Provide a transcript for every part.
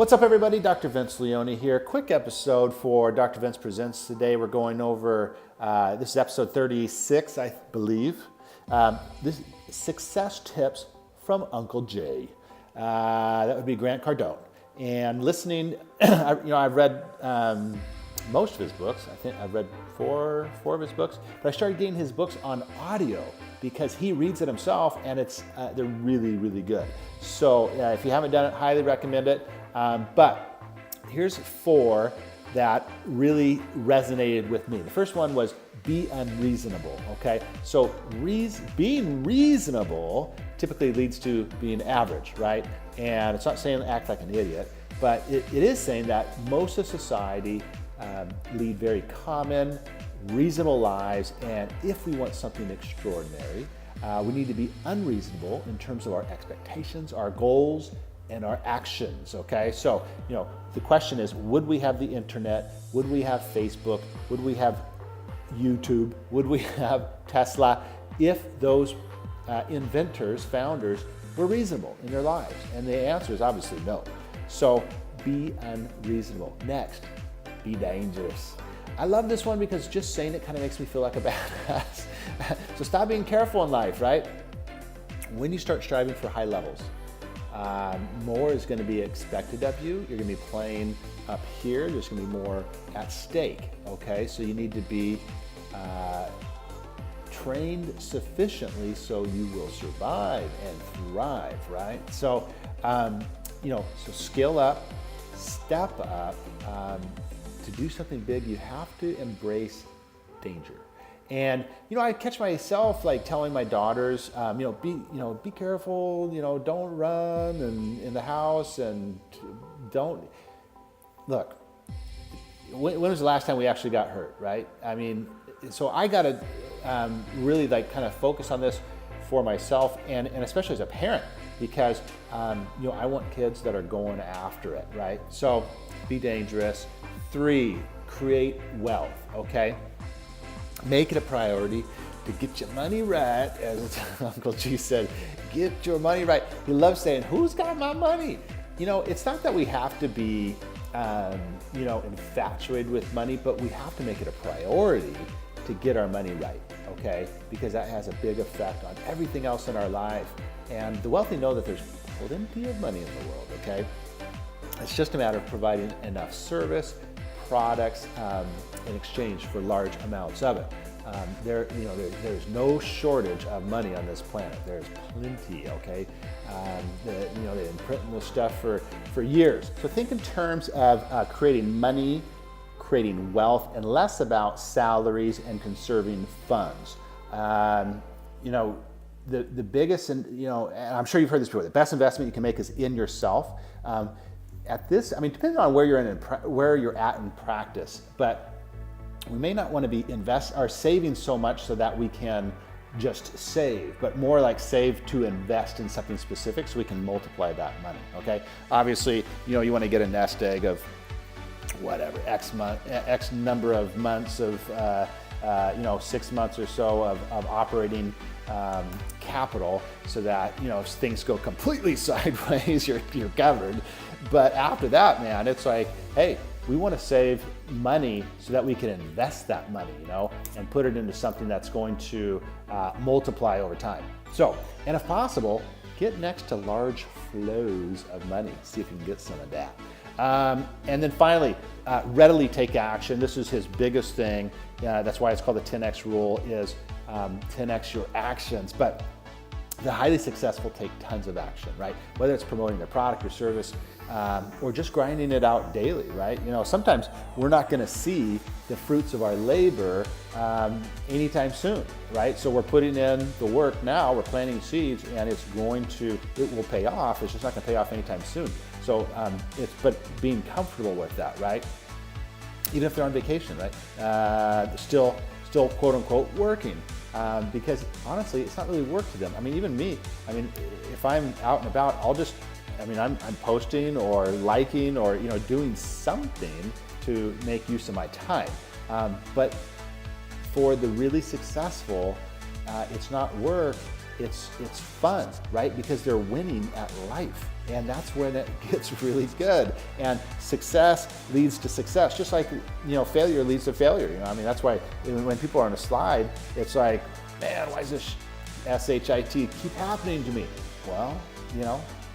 What's up, everybody? Dr. Vince Leone here. Quick episode for Dr. Vince Presents today. We're going over, this is episode 36, I believe. This success tips from Uncle Jay. That would be Grant Cardone. And listening, I've read most of his books. I think I've read four of his books, but I started getting his books on audio because he reads it himself, and they're really, really good. So if you haven't done it, highly recommend it. But here's 4 that really resonated with me. The first one was be unreasonable, okay? So being reasonable typically leads to being average, right? And it's not saying act like an idiot, but it is saying that most of society lead very common, reasonable lives, and if we want something extraordinary, we need to be unreasonable in terms of our expectations, our goals, and our actions, okay? So, the question is, would we have the internet? Would we have Facebook? Would we have YouTube? Would we have Tesla if those inventors, founders, were reasonable in their lives? And the answer is obviously no. So be unreasonable. Next, be dangerous. I love this one because just saying it kind of makes me feel like a badass. So stop being careful in life, right? When you start striving for high levels, more is going to be expected of you. You're going to be playing up here. There's going to be more at stake, okay? So you need to be trained sufficiently so you will survive and thrive, right? So, so scale up, step up. To do something big, you have to embrace danger. And I catch myself like telling my daughters, be careful, don't run in the house, and don't look. When was the last time we actually got hurt, right? I mean, so I got to really kind of focus on this for myself, and especially as a parent, because I want kids that are going after it, right? So be dangerous. 3, create wealth, okay? Make it a priority to get your money right, as Uncle G said, get your money right. He loves saying, who's got my money? It's not that we have to be, infatuated with money, but we have to make it a priority to get our money right, okay? Because that has a big effect on everything else in our life. And the wealthy know that there's plenty of money in the world, okay? It's just a matter of providing enough service, products in exchange for large amounts of it. There's no shortage of money on this planet. There's plenty, okay? They've been printing this stuff for years. So think in terms of creating money, creating wealth, and less about salaries and conserving funds. The biggest, and I'm sure you've heard this before, the best investment you can make is in yourself. Depending on where you're at in practice, but we may not want to be saving so much so that we can just save, but more like save to invest in something specific so we can multiply that money, okay? Obviously, you want to get a nest egg of whatever, X number of months of, 6 months or so of operating capital, so that if things go completely sideways, you're covered. But after that, man, it's like, hey, we want to save money so that we can invest that money, and put it into something that's going to multiply over time. So, and if possible, get next to large flows of money. See if you can get some of that. And then finally, readily take action. This is his biggest thing. That's why it's called the 10X rule, is 10X your actions. But the highly successful take tons of action, right? Whether it's promoting their product or service, or just grinding it out daily, right? Sometimes we're not going to see the fruits of our labor anytime soon, right? So we're putting in the work now, we're planting seeds, and it will pay off. It's just not going to pay off anytime soon. So but being comfortable with that, right? Even if they're on vacation, right? Still quote unquote working. Because honestly, it's not really work to them. Even me, if I'm out and about, I'm posting or liking or, doing something to make use of my time. But for the really successful, it's not work, it's fun, right? Because they're winning at life. And that's when it gets really good. And success leads to success, just like, failure leads to failure. That's why when people are on a slide, it's like, man, why does this SHIT keep happening to me? Well,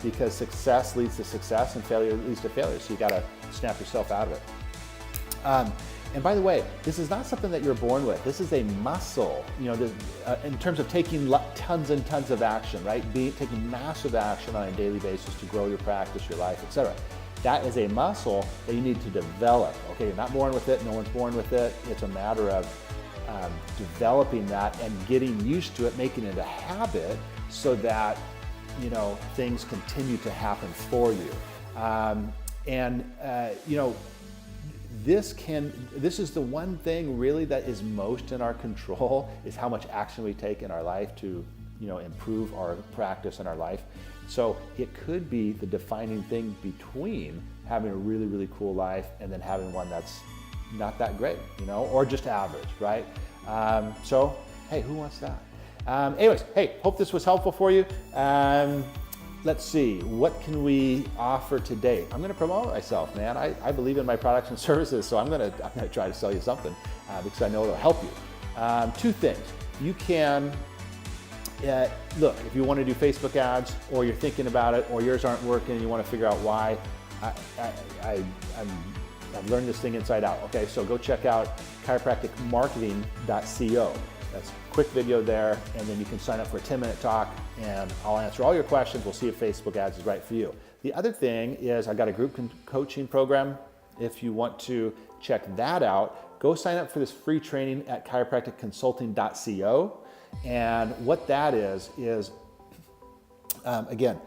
because success leads to success and failure leads to failure. So you gotta snap yourself out of it. And by the way, this is not something that you're born with. This is a muscle, in terms of taking tons and tons of action, right? Taking massive action on a daily basis to grow your practice, your life, etc. That is a muscle that you need to develop. Okay, you're not born with it. No one's born with it. It's a matter of developing that and getting used to it, making it a habit so that, things continue to happen for you. This is the one thing really that is most in our control, is how much action we take in our life to, improve our practice in our life. So it could be the defining thing between having a really, really cool life and then having one that's not that great, or just average, right? So, hey, who wants that? Anyways, hey, hope this was helpful for you. Let's see, what can we offer today? I'm gonna promote myself, man. I believe in my products and services, so I'm gonna try to sell you something because I know it'll help you. Two things. You can, look, if you wanna do Facebook ads, or you're thinking about it, or yours aren't working and you wanna figure out why, I've learned this thing inside out. Okay, so go check out chiropracticmarketing.co. That's a quick video there, and then you can sign up for a 10-minute talk, and I'll answer all your questions. We'll see if Facebook ads is right for you. The other thing is I've got a group coaching program. If you want to check that out, go sign up for this free training at chiropracticconsulting.co. And what that is again,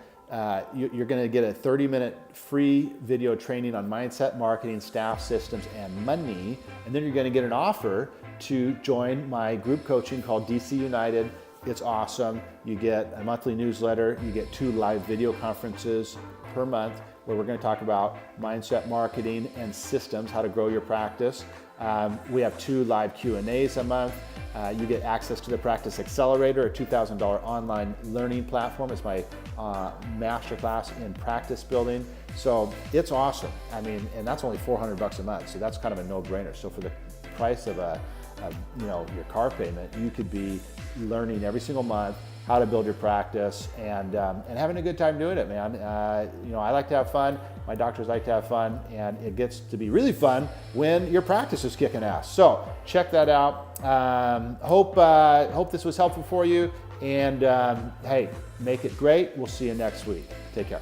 you're going to get a 30-minute free video training on mindset, marketing, staff, systems, and money. And then you're going to get an offer to join my group coaching called DC United. It's awesome. You get a monthly newsletter. You get 2 live video conferences per month where we're going to talk about mindset, marketing, and systems, how to grow your practice. We have 2 live Q&As a month. You get access to the Practice Accelerator, a $2,000 online learning platform. It's my masterclass in practice building. So it's awesome. And that's only $400 a month. So that's kind of a no-brainer. So for the price of your car payment, you could be learning every single month how to build your practice and having a good time doing it, man. I like to have fun. My doctors like to have fun, and it gets to be really fun when your practice is kicking ass. So check that out. Hope this was helpful for you. And hey, make it great. We'll see you next week. Take care.